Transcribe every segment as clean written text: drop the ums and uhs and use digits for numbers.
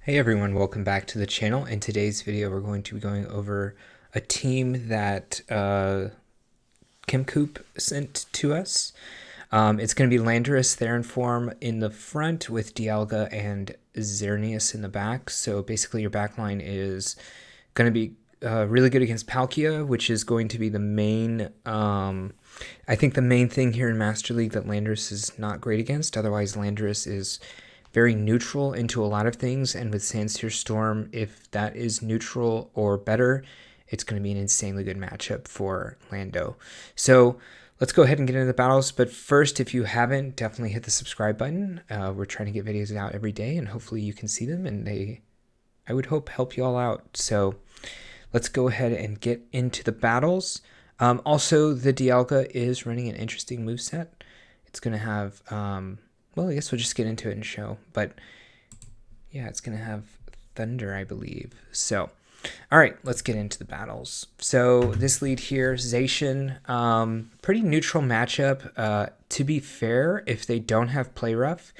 Hey everyone, welcome back to the channel. In today's video, we're going to be going over a team that KimCoop sent to us. It's going to be Landorus there in form in the front with Dialga and Xerneas in the back. So basically your backline is going to be really good against Palkia, which is going to be the main, I think the main thing here in Master League that Landorus is not great against. Otherwise, Landorus is very neutral into a lot of things, and with Sandseer Storm, if that is neutral or better, it's going to be an insanely good matchup for Lando. So let's go ahead and get into the battles, but first, if you haven't, definitely hit the subscribe button. We're trying to get videos out every day, and hopefully you can see them, and they, I would hope, help you all out. So let's go ahead and get into the battles. Also, the Dialga is running an interesting moveset. It's going to have... well, I guess we'll just get into it and show. But yeah, it's going to have Thunder, I believe. So, all right, let's get into the battles. So this lead here, Zacian, pretty neutral matchup. To be fair, if they don't have Play Rough,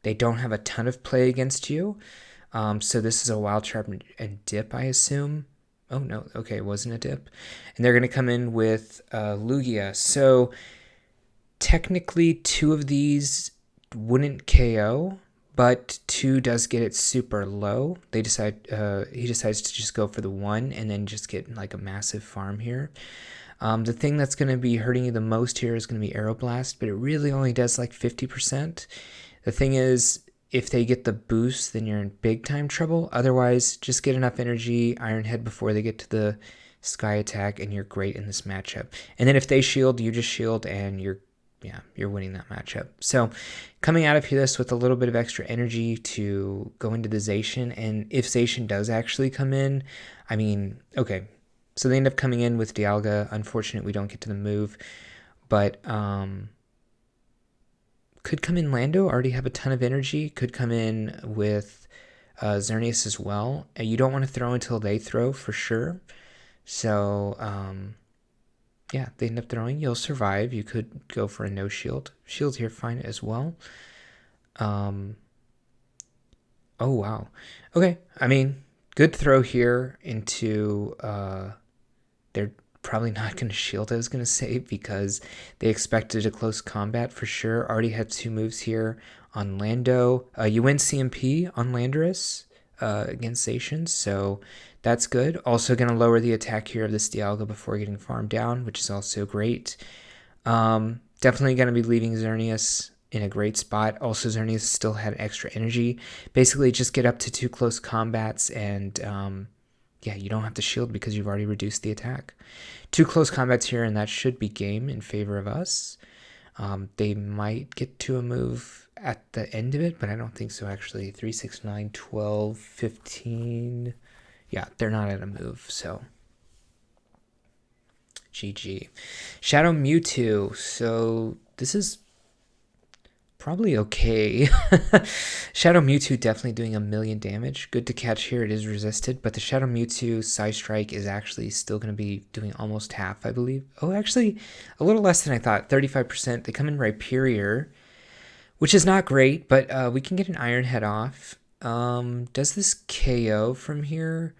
they don't have a ton of play against you. So this is a Wild Trap and Dip, I assume. Oh, no. Okay, it wasn't a Dip. And they're going to come in with Lugia. So technically, two of these wouldn't KO, but 2 does get it super low. He decides to just go for the 1 and then just get like a massive farm here. The thing that's going to be hurting you the most here is going to be Aeroblast, but it really only does like 50%. The thing is, if they get the boost, then you're in big time trouble. Otherwise, just get enough energy, Iron Head before they get to the Sky Attack, and you're great in this matchup. And then if they shield, you just shield, and you're winning that matchup. So coming out of this with a little bit of extra energy to go into the Zacian, and if Zacian does actually come in, I mean, okay, so they end up coming in with Dialga. Unfortunate we don't get to the move, but could come in Lando, already have a ton of energy, could come in with Xerneas as well. You don't want to throw until they throw for sure. So, yeah, they end up throwing. You'll survive. You could go for a no shield. Shield here, fine as well. Oh, wow. Okay, I mean, good throw here into... they're probably not going to shield, I was going to say, because they expected a close combat for sure. Already had 2 moves here on Lando. You win CMP on Landorus against Zacian, so that's good. Also going to lower the attack here of this Dialga before getting farmed down, which is also great. Definitely going to be leaving Xerneas in a great spot. Also, Xerneas still had extra energy. Basically, just get up to 2 close combats and... yeah, you don't have to shield because you've already reduced the attack. 2 close combats here, and that should be game in favor of us. They might get to a move at the end of it, but I don't think so, actually. 3, 6, 9, 12, 15... yeah, they're not at a move, so... GG. Shadow Mewtwo. So, this is... probably okay. Shadow Mewtwo definitely doing a million damage. Good to catch here. It is resisted, but the Shadow Mewtwo Psystrike is actually still going to be doing almost half, I believe. Oh, actually, a little less than I thought. 35%. They come in Rhyperior, which is not great, but we can get an Iron Head off. Does this KO from here?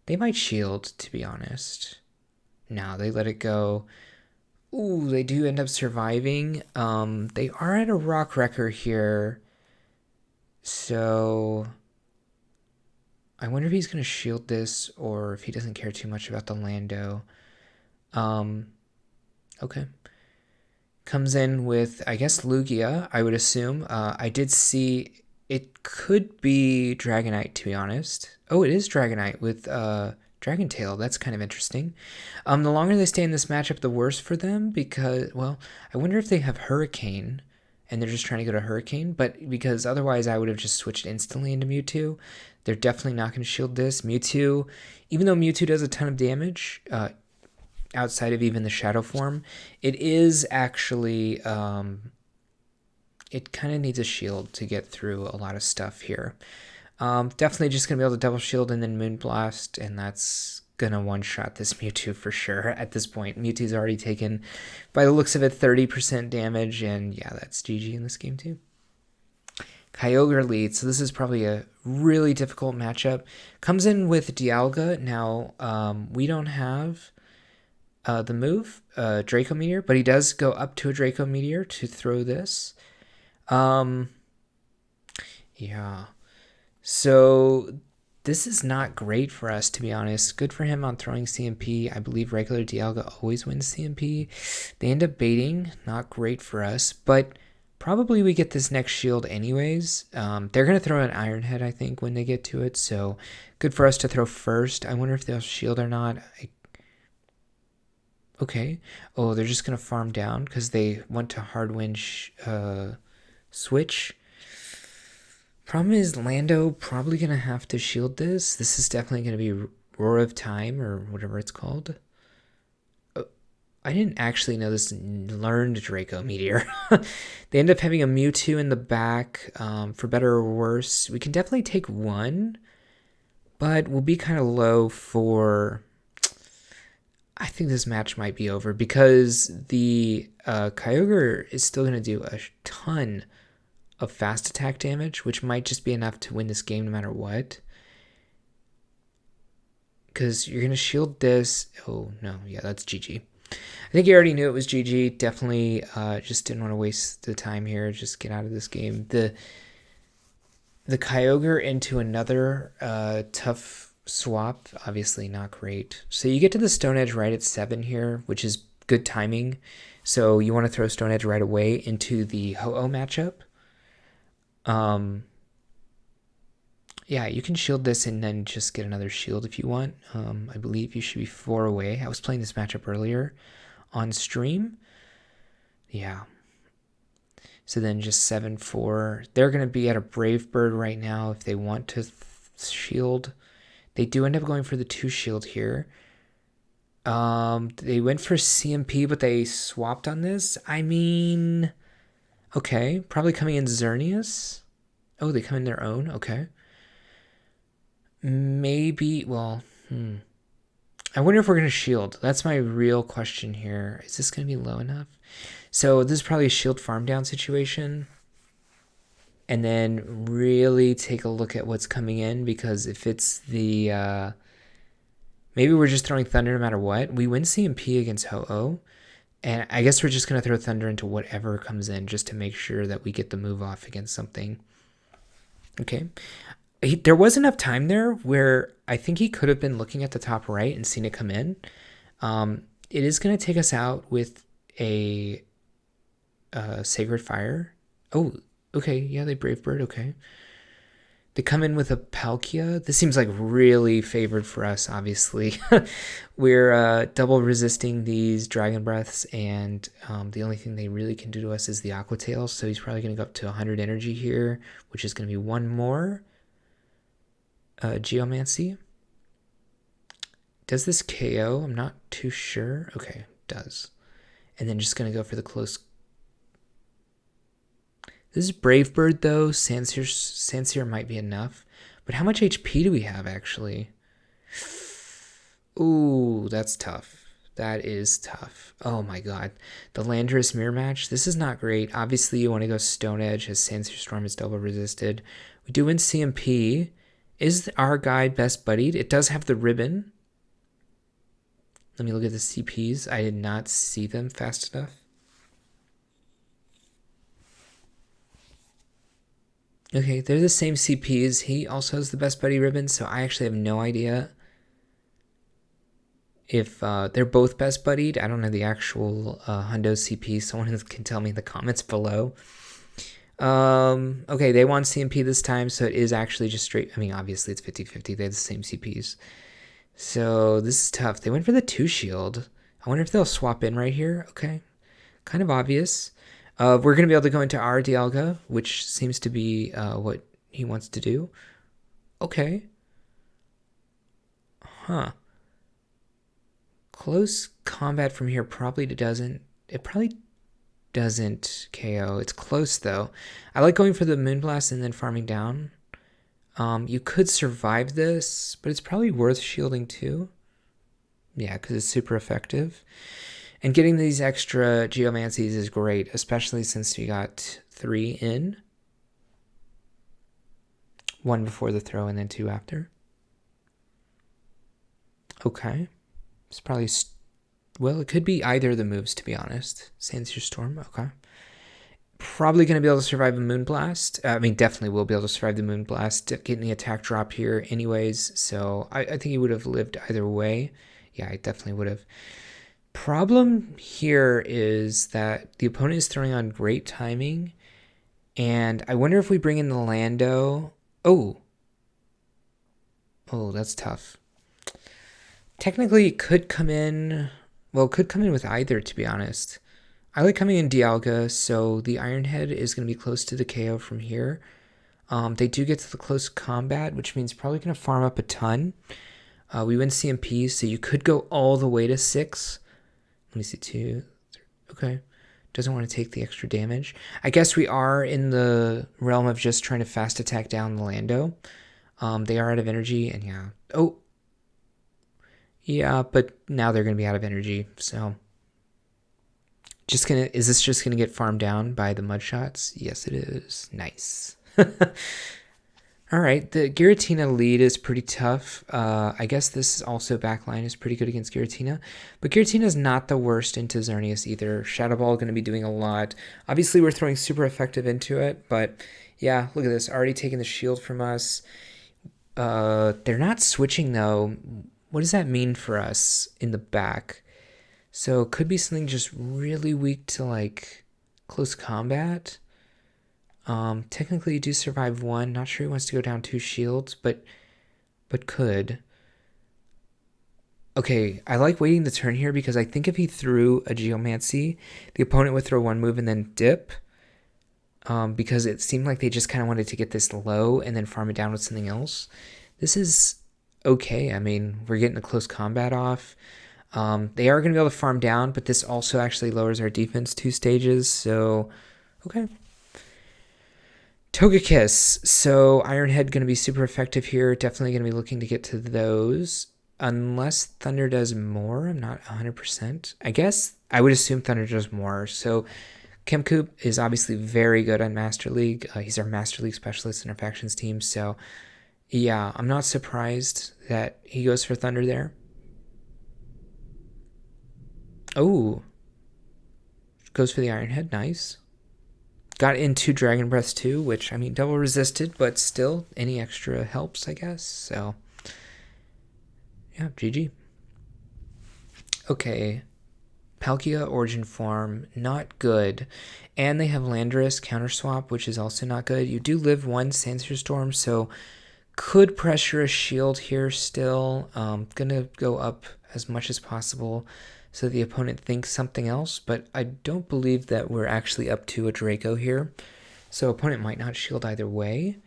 They might shield, to be honest. No, they let it go. Ooh, they do end up surviving. They are at a Rock Wrecker here. So I wonder if he's going to shield this or if he doesn't care too much about the Lando. Okay. Comes in with, I guess, Lugia, I would assume. I did see it could be Dragonite, to be honest. Oh, it is Dragonite with... Dragon Tail, that's kind of interesting. The longer they stay in this matchup, the worse for them because, well, I wonder if they have Hurricane and they're just trying to go to Hurricane, but because otherwise I would have just switched instantly into Mewtwo. They're definitely not going to shield this. Mewtwo, even though Mewtwo does a ton of damage, outside of even the Shadow form, it is actually, it kind of needs a shield to get through a lot of stuff here. Definitely just going to be able to double shield and then Moonblast, and that's going to one-shot this Mewtwo for sure at this point. Mewtwo's already taken, by the looks of it, 30% damage, and yeah, that's GG in this game too. Kyogre leads, so this is probably a really difficult matchup. Comes in with Dialga. Now, we don't have the move, Draco Meteor, but he does go up to a Draco Meteor to throw this. Yeah. So this is not great for us, to be honest. Good for him on throwing CMP. I believe regular Dialga always wins CMP. They end up baiting. Not great for us, but probably we get this next shield anyways. They're going to throw an Iron Head, I think, when they get to it, so good for us to throw first. I wonder if they'll shield or not. Okay. Oh, they're just going to farm down because they went to hard wind switch. Problem is, Lando probably going to have to shield this. This is definitely going to be Roar of Time or whatever it's called. Oh, I didn't actually know this learned Draco Meteor. They end up having a Mewtwo in the back, for better or worse. We can definitely take one, but we'll be kind of low for... I think this match might be over because the Kyogre is still going to do a ton of fast attack damage, which might just be enough to win this game no matter what. Because you're going to shield this. Oh, no. Yeah, that's GG. I think you already knew it was GG. Definitely just didn't want to waste the time here. Just get out of this game. The Kyogre into another tough swap, obviously not great. So you get to the Stone Edge right at 7 here, which is good timing. So you want to throw Stone Edge right away into the Ho-Oh matchup. Yeah, you can shield this and then just get another shield if you want. I believe you should be 4 away. I was playing this matchup earlier on stream. Yeah. So then just 7-4. They're going to be at a Brave Bird right now if they want to shield. They do end up going for the 2 shield here. They went for CMP, but they swapped on this. I mean, okay, probably coming in Xerneas. Oh, they come in their own. Okay. Maybe, well, I wonder if we're going to shield. That's my real question here. Is this going to be low enough? So this is probably a shield farm down situation. And then really take a look at what's coming in, because if it's the... maybe we're just throwing Thunder no matter what. We win CMP against Ho-Oh. And I guess we're just going to throw Thunder into whatever comes in just to make sure that we get the move off against something. Okay. There was enough time there where I think he could have been looking at the top right and seen it come in. It is going to take us out with a Sacred Fire. Oh, okay. Yeah, they Brave Bird. Okay. They come in with a Palkia. This seems like really favored for us, obviously. We're double resisting these Dragon Breaths, and the only thing they really can do to us is the Aqua Tail, so he's probably going to go up to 100 energy here, which is going to be one more. Geomancy. Does this KO? I'm not too sure. Okay, does. And then just going to go for the close. This is Brave Bird, though. Sandsear might be enough. But how much HP do we have, actually? Ooh, that's tough. That is tough. Oh, my God. The Landorus mirror match. This is not great. Obviously, you want to go Stone Edge, as Sandsear Storm is double resisted. We do win CMP. Is our guy best buddied? It does have the ribbon. Let me look at the CPs. I did not see them fast enough. Okay, they're the same CPs. He also has the best buddy ribbon, so I actually have no idea if they're both best buddied. I don't know the actual Hundo CP. Someone can tell me in the comments below. Okay, they want CMP this time, so it is actually just straight. I mean, obviously it's 50-50. They have the same CPs. So this is tough. They went for the 2 shield. I wonder if they'll swap in right here. Okay, kind of obvious. We're going to be able to go into our Dialga, which seems to be what he wants to do. Okay. Huh. Close combat from here probably doesn't... It probably doesn't KO. It's close, though. I like going for the Moonblast and then farming down. You could survive this, but it's probably worth shielding, too. Yeah, because it's super effective. And getting these extra Geomancies is great, especially since we got 3 in. 1 before the throw and then 2 after. Okay. It's probably... well, it could be either of the moves, to be honest. Sandstorm Storm, okay. Probably going to be able to survive a Moonblast. I mean, definitely will be able to survive the Moonblast. Getting the attack drop here anyways, so I think he would have lived either way. Yeah, I definitely would have. Problem here is that the opponent is throwing on great timing, and I wonder if we bring in the Lando... Oh, that's tough. Technically, it could come in... well, it could come in with either, to be honest. I like coming in Dialga, so the Iron Head is going to be close to the KO from here. They do get to the close combat, which means probably going to farm up a ton. We win CMP, so you could go all the way to 6. Let me see, 2, 3. Okay. Doesn't want to take the extra damage. I guess we are in the realm of just trying to fast attack down the Lando. They are out of energy, and yeah. Oh. Yeah, but now they're going to be out of energy, so... is this just gonna get farmed down by the mud shots? Yes, it is. Nice. All right, the Giratina lead is pretty tough. I guess this also backline is pretty good against Giratina, but Giratina is not the worst into Xerneas either. Shadow Ball going to be doing a lot. Obviously, we're throwing super effective into it, but yeah, look at this. Already taking the shield from us. They're not switching though. What does that mean for us in the back? So it could be something just really weak to like close combat. Technically you do survive 1. Not sure he wants to go down 2 shields, but could. Okay, I like waiting the turn here because I think if he threw a Geomancy, the opponent would throw 1 move and then dip. Because it seemed like they just kind of wanted to get this low and then farm it down with something else. This is okay. I mean, we're getting the close combat off. They are going to be able to farm down, but this also actually lowers our defense 2 stages, so okay. Togekiss. So Ironhead going to be super effective here. Definitely going to be looking to get to those. Unless Thunder does more, I'm not 100%. I guess I would assume Thunder does more. So Chemcoop is obviously very good on Master League. He's our Master League specialist in our factions team, so yeah, I'm not surprised that he goes for Thunder there. Oh, goes for the Iron Head. Nice. Got into Dragon Breath too, which, I mean, double resisted, but still, any extra helps, I guess. So, yeah, GG. Okay. Palkia Origin Form, not good. And they have Landorus Counter Swap, which is also not good. You do live 1 Sandstorm, so could pressure a shield here still. Gonna go up as much as possible so the opponent thinks something else, but I don't believe that we're actually up to a Draco here. So opponent might not shield either way,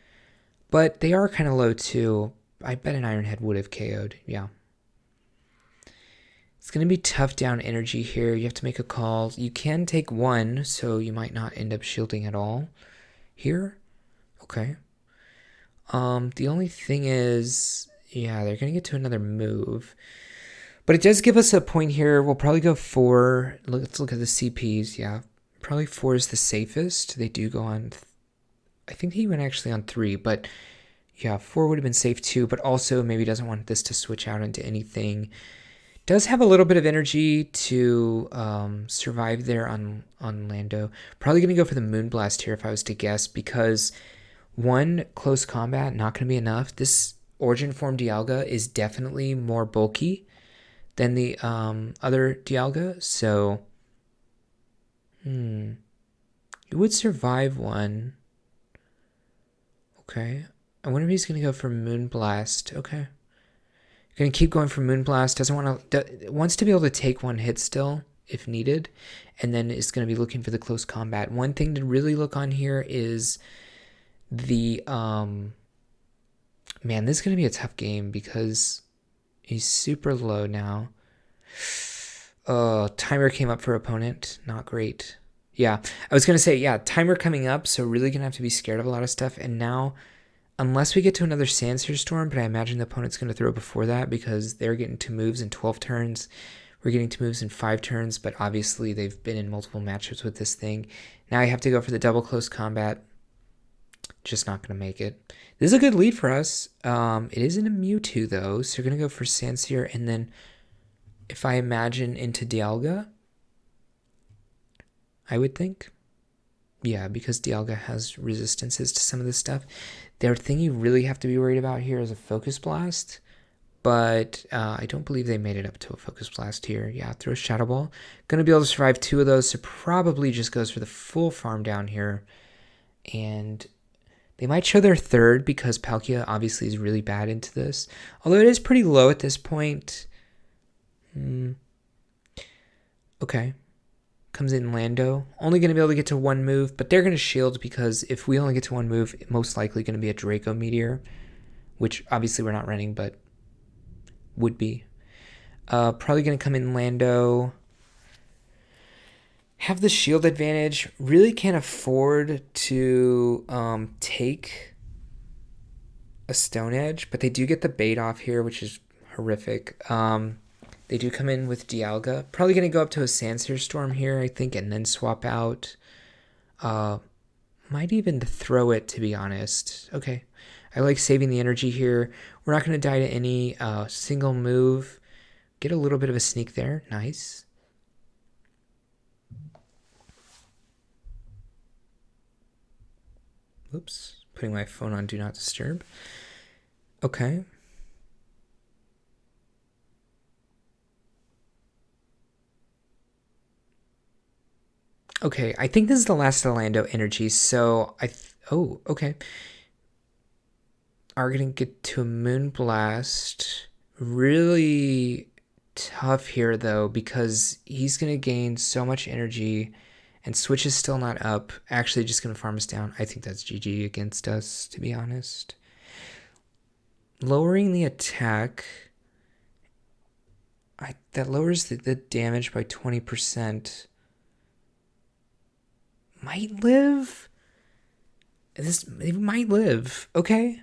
but they are kind of low too. I bet an Iron Head would have KO'd, yeah. It's going to be tough down energy here. You have to make a call. You can take 1, so you might not end up shielding at all here. Okay. The only thing is, yeah, they're going to get to another move. But it does give us a point here. We'll probably go 4. Let's look at the CPs. Yeah, probably 4 is the safest. They do go on... I think he went actually on 3, but yeah, 4 would have been safe too, but also maybe doesn't want this to switch out into anything. Does have a little bit of energy to survive there on Lando. Probably going to go for the Moonblast here if I was to guess, because 1, close combat, not going to be enough. This Origin Form Dialga is definitely more bulky than the other Dialga, so you would survive 1. Okay, I wonder if he's going to go for Moonblast. Okay, going to keep going for Moonblast. Wants to be able to take 1 hit still if needed, and then is going to be looking for the close combat. One thing to really look on here is the man, this is going to be a tough game because he's super low now. Timer came up for opponent. Not great. Yeah, I was going to say, yeah, timer coming up, so really going to have to be scared of a lot of stuff. And now, unless we get to another Sandstorm, but I imagine the opponent's going to throw before that because they're getting 2 moves in 12 turns. We're getting 2 moves in 5 turns, but obviously they've been in multiple matchups with this thing. Now I have to go for the double close combat. Just not going to make it. This is a good lead for us. It isn't a Mewtwo, though, so you're going to go for Sandsear, and then if I imagine into Dialga, I would think. Yeah, because Dialga has resistances to some of this stuff. The thing you really have to be worried about here is a Focus Blast, but I don't believe they made it up to a Focus Blast here. Yeah, throw a Shadow Ball. Going to be able to survive 2 of those, so probably just goes for the full farm down here. And they might show their third because Palkia obviously is really bad into this. Although it is pretty low at this point. Okay. Comes in Lando. Only going to be able to get to 1 move, but they're going to shield because if we only get to 1 move, it's most likely going to be a Draco Meteor, which obviously we're not running, but would be. Probably going to come in Lando. Have the shield advantage. Really can't afford to take a Stone Edge, but they do get the bait off here, which is horrific. They do come in with Dialga. Probably going to go up to a Sandsear Storm here, I think, and then swap out. Might even throw it, to be honest. Okay. I like saving the energy here. We're not going to die to any single move. Get a little bit of a sneak there. Nice. Oops. Putting my phone on Do Not Disturb. Okay. Okay, I think this is the last of the Lando energy, so oh, okay. Are gonna get to a Moonblast. Really tough here, though, because he's gonna gain so much energy, and Switch is still not up. Actually, just gonna farm us down. I think that's GG against us, to be honest. Lowering the attack... that lowers the damage by 20%. Might live? They might live. Okay.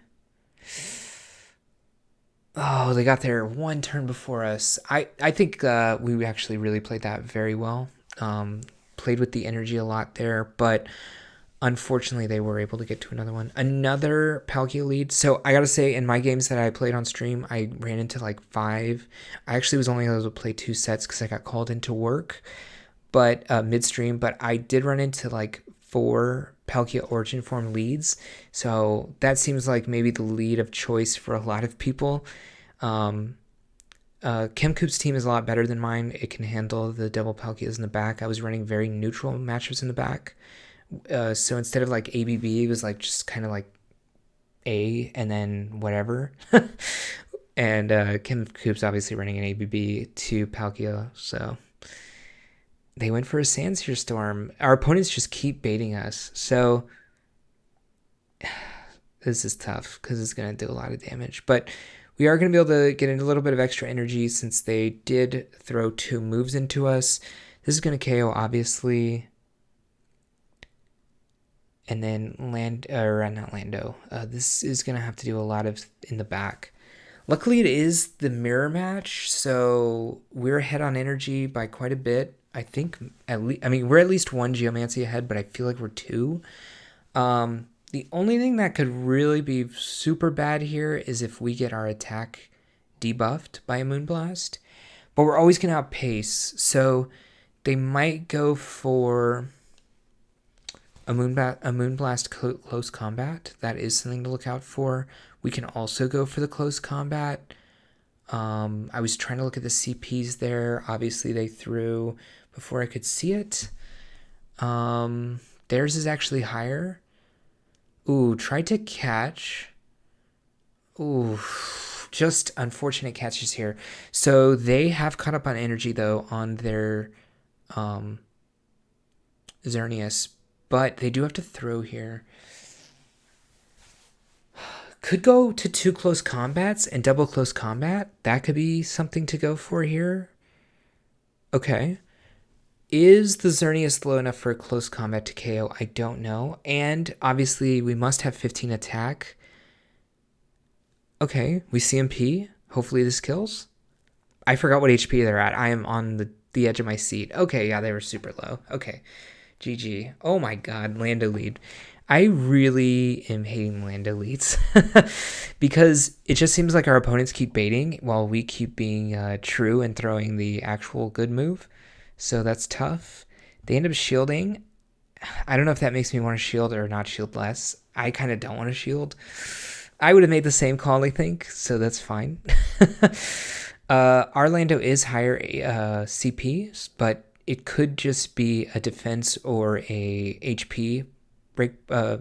Oh, they got there 1 turn before us. I think we actually really played that very well. Played with the energy a lot there, but unfortunately they were able to get to another one. Another Palkia lead. So I gotta say, in my games that I played on stream, I ran into like 5. I actually was only able to play 2 sets because I got called into work. But midstream, but I did run into like 4 Palkia Origin Form leads, so that seems like maybe the lead of choice for a lot of people. Chemcoop's team is a lot better than mine. It can handle the double Palkias in the back. I was running very neutral matchups in the back, so instead of like ABB, it was like just kind of like A and then whatever. And Chemcoop's obviously running an ABB to Palkia, so... They went for a Sandsear Storm. Our opponents just keep baiting us. So this is tough because it's going to do a lot of damage. But we are going to be able to get a little bit of extra energy since they did throw 2 moves into us. This is going to KO, obviously. And then not Lando. This is going to have to do a lot of in the back. Luckily, it is the mirror match. So we're ahead on energy by quite a bit. I think we're at least 1 Geomancy ahead, but I feel like we're 2. The only thing that could really be super bad here is if we get our attack debuffed by a Moonblast. But we're always going to outpace, so they might go for a Moonblast close combat. That is something to look out for. We can also go for the close combat. I was trying to look at the CPs there. Obviously, they threw before I could see it. Theirs is actually higher. Ooh, tried to catch. Ooh, just unfortunate catches here. So they have caught up on energy, though, on their Xerneas. But they do have to throw here. Could go to 2 close combats and double close combat. That could be something to go for here. Okay. Is the Xerneas low enough for a close combat to KO? I don't know. And obviously we must have 15 attack. Okay, we CMP. Hopefully this kills. I forgot what HP they're at. I am on the edge of my seat. Okay, yeah, they were super low. Okay. GG. Oh my god, Lando lead. I really am hating Lando leads because it just seems like our opponents keep baiting while we keep being true and throwing the actual good move. So that's tough. They end up shielding. I don't know if that makes me want to shield or not shield less. I kind of don't want to shield. I would have made the same call, I think, so that's fine. Our Lando is higher CP, but it could just be a defense or a HP break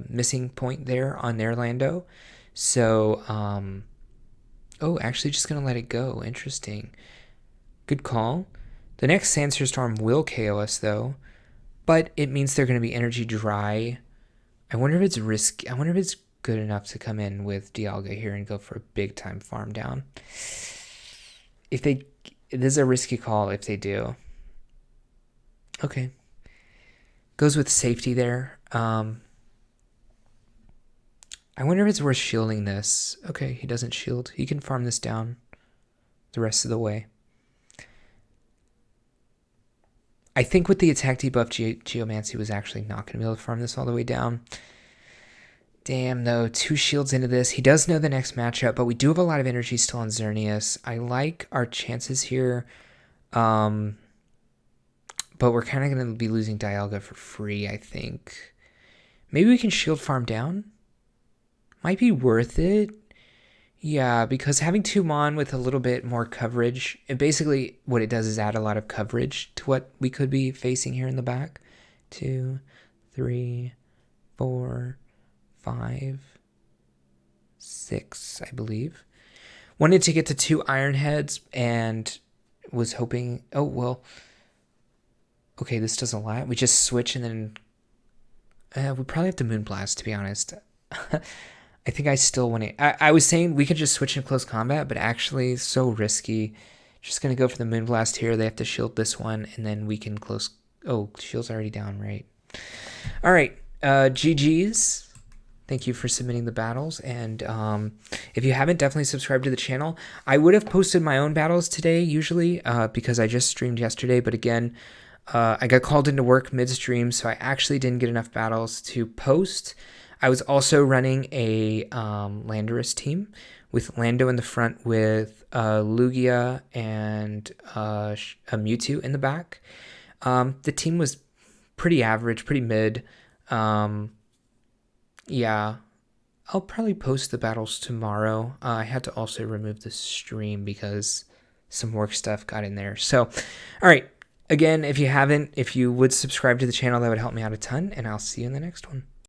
missing point there on their Lando. So, oh, actually just going to let it go. Interesting. Good call. The next Sandstorm Storm will KO us, though, but it means they're going to be energy dry. I wonder if it's risky. I wonder if it's good enough to come in with Dialga here and go for a big time farm down. If they, this is a risky call if they do. Okay. Goes with safety there. I wonder if it's worth shielding this. Okay, he doesn't shield. He can farm this down the rest of the way. I think with the attack debuff, Geomancy was actually not going to be able to farm this all the way down. Damn, though. 2 shields into this. He does know the next matchup, but we do have a lot of energy still on Xerneas. I like our chances here. But we're kind of going to be losing Dialga for free, I think. Maybe we can shield farm down? Might be worth it. Yeah, because having 2 Mon with a little bit more coverage, and basically what it does is add a lot of coverage to what we could be facing here in the back. 2, 3, 4, 5, 6, I believe. Wanted to get to 2 Iron Heads and was hoping... Oh, well... Okay, this does a lot. We just switch and then... we probably have to Moonblast, to be honest. I think I still want to... I was saying we could just switch in close combat, but actually so risky. Just going to go for the Moonblast here. They have to shield this one, and then we can close... Oh, shield's already down, right? All right. GG's. Thank you for submitting the battles. And if you haven't, definitely subscribe to the channel. I would have posted my own battles today, usually, because I just streamed yesterday. But again... I got called into work midstream, so I actually didn't get enough battles to post. I was also running a Landorus team with Lando in the front with Lugia and a Mewtwo in the back. The team was pretty average, pretty mid. Yeah, I'll probably post the battles tomorrow. I had to also remove the stream because some work stuff got in there. So, all right. Again, if you haven't, if you would subscribe to the channel, that would help me out a ton, and I'll see you in the next one.